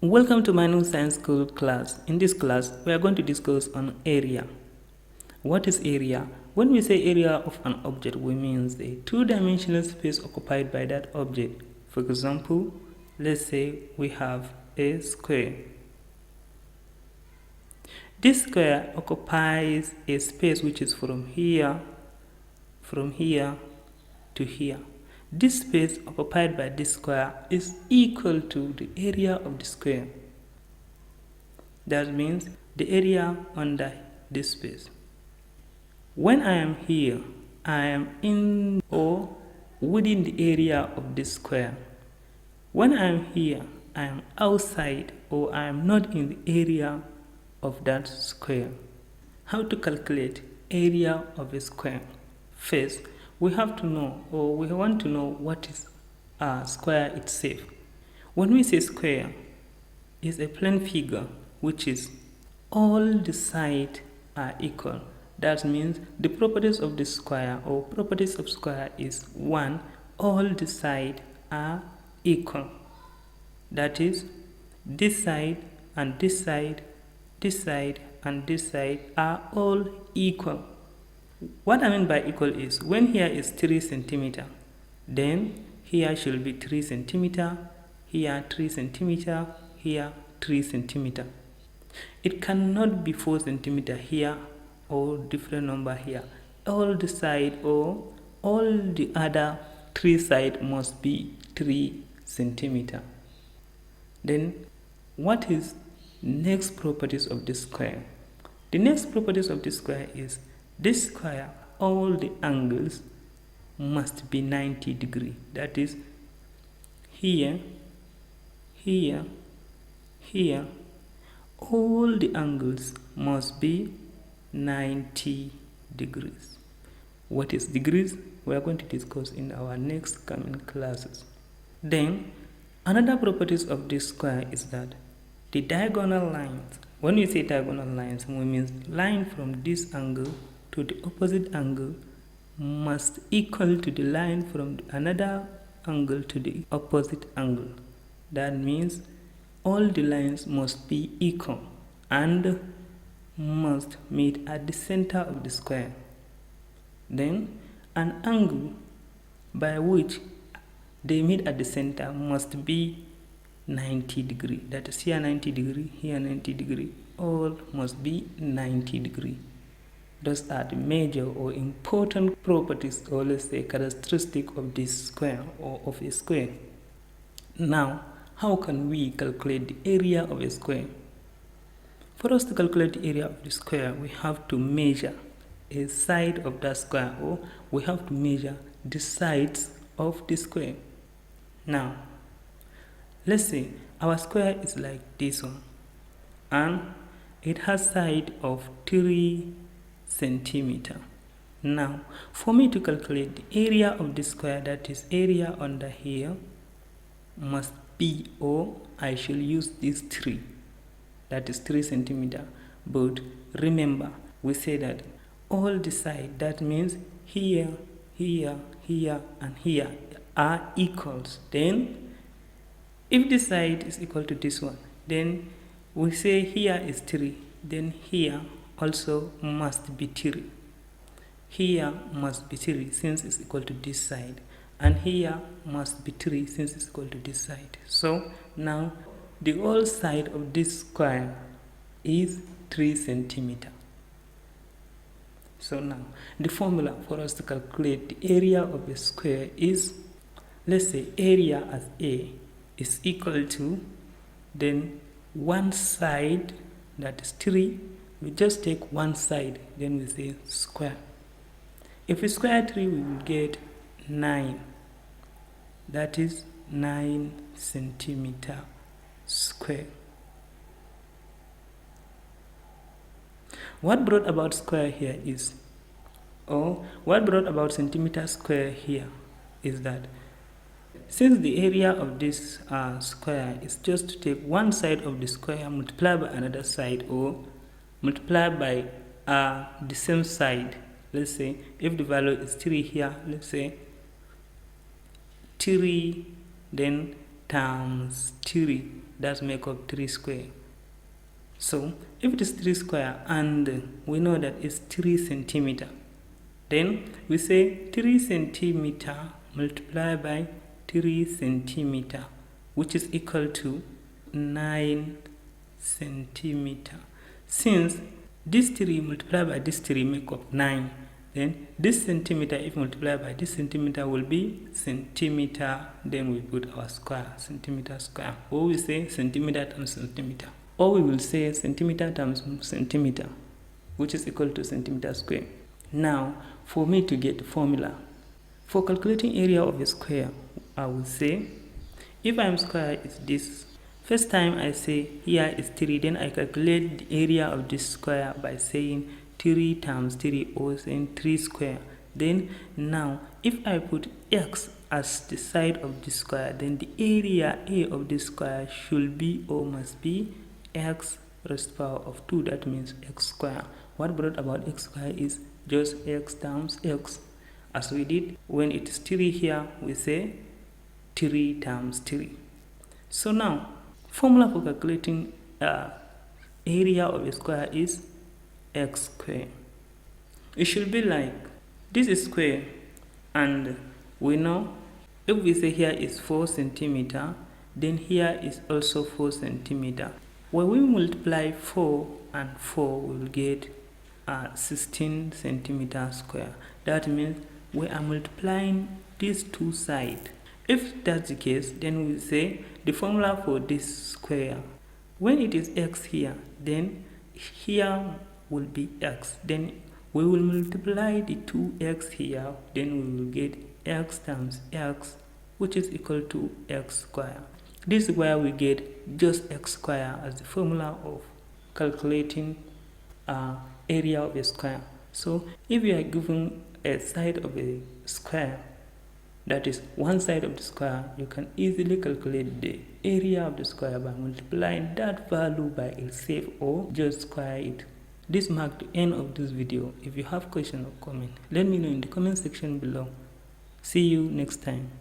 Welcome to my new science school class. In this class, we are going to discuss on area. What is area? When we say area of an object, we mean the two-dimensional space occupied by that object. For example, let's say we have a square. This square occupies a space which is from here to here. This space occupied by this square is equal to the area of the square. That means the area under this space. When I am here, I am in or within the area of this square. When I am here, I am outside or I am not in the area of that square. How to calculate area of a square? First, we have to know, or we want to know, what is a square itself. When we say square, it's a plane figure which is all the sides are equal. That means the properties of the square or properties of square is 1, all the sides are equal. That is, this side and this side, this side and this side are all equal. What I mean by equal is, when here is 3 centimeter, then here should be 3 centimeter, here 3 centimeter, here 3 centimeter. It cannot be 4 centimeter here or different number here. All the side or all the other 3 side must be 3 centimeter. Then what is next properties of this square? The next properties of this square is, this square, all the angles must be 90 degree. That is, here, here, here, all the angles must be 90 degrees. What is degrees? We are going to discuss in our next coming classes. Then, another properties of this square is that the diagonal lines, when we say diagonal lines, we mean line from this angle to the opposite angle must equal to the line from another angle to the opposite angle. That means all the lines must be equal and must meet at the center of the square. Then an angle by which they meet at the center must be 90 degree. That is, here 90 degree, here 90 degree, all must be 90 degree. Those are the major or important properties, or let's say characteristic of this square or of a square. Now, how can we calculate the area of a square? For us to calculate the area of the square, we have to measure a side of that square, or we have to measure the sides of the square. Now, let's say our square is like this one, and it has side of 3 centimeter. Now, for me to calculate the area of the square, that is area under here, must be, or I shall use this 3, that is 3 centimeter. But remember, we say that all the side, that means here, here, here and here are equals. Then if this side is equal to this one, then we say here is 3, then here also must be 3. Here must be 3 since it's equal to this side, and here must be 3 since it's equal to this side. So now the whole side of this square is 3 centimeter. So now the formula for us to calculate the area of a square is, let's say area as A is equal to, then one side, that is 3, we just take one side, then we say square. If we square 3, we will get 9. That is 9 centimeter square. What brought about square here is, or what brought about centimeter square here is that since the area of this square is just to take one side of the square, multiply by another side, or multiply by the same side. Let's say if the value is 3 here, let's say 3 then times 3 that make up 3 square. So if it is 3 square and we know that it's 3 centimeter, then we say 3 centimeter multiplied by 3 centimeter, which is equal to 9 centimeter. Since this 3 multiplied by this 3 make up 9, then this centimeter, if multiplied by this centimeter, will be centimeter. Then we put our square, centimeter square. Or we say centimeter times centimeter. Or we will say centimeter times centimeter, which is equal to centimeter square. Now, for me to get the formula, for calculating area of a square, I will say, if I'm square is this. First time I say here is 3, then I calculate the area of this square by saying 3 times 3, or saying 3 square. Then now if I put x as the side of the square, then the area A of the square should be or must be x raised to the power of 2. That means x square. What brought about x square is just x times x. As we did when it is 3 here, we say 3 times 3. So now formula for calculating area of a square is x square. It should be like this is square, and we know if we say here is 4 centimeter, then here is also 4 centimeter. When we multiply 4 and 4, we will get 16 centimeter square. That means we are multiplying these two sides. If that's the case, then we say the formula for this square, when it is x here, then here will be x. Then we will multiply the 2x here, then we will get x times x, which is equal to x square. This is where we get just x square as the formula of calculating area of a square. So if you are given a side of a square, that is one side of the square, you can easily calculate the area of the square by multiplying that value by itself or just square it. This marks the end of this video. If you have question or comment, let me know in the comment section below. See you next time.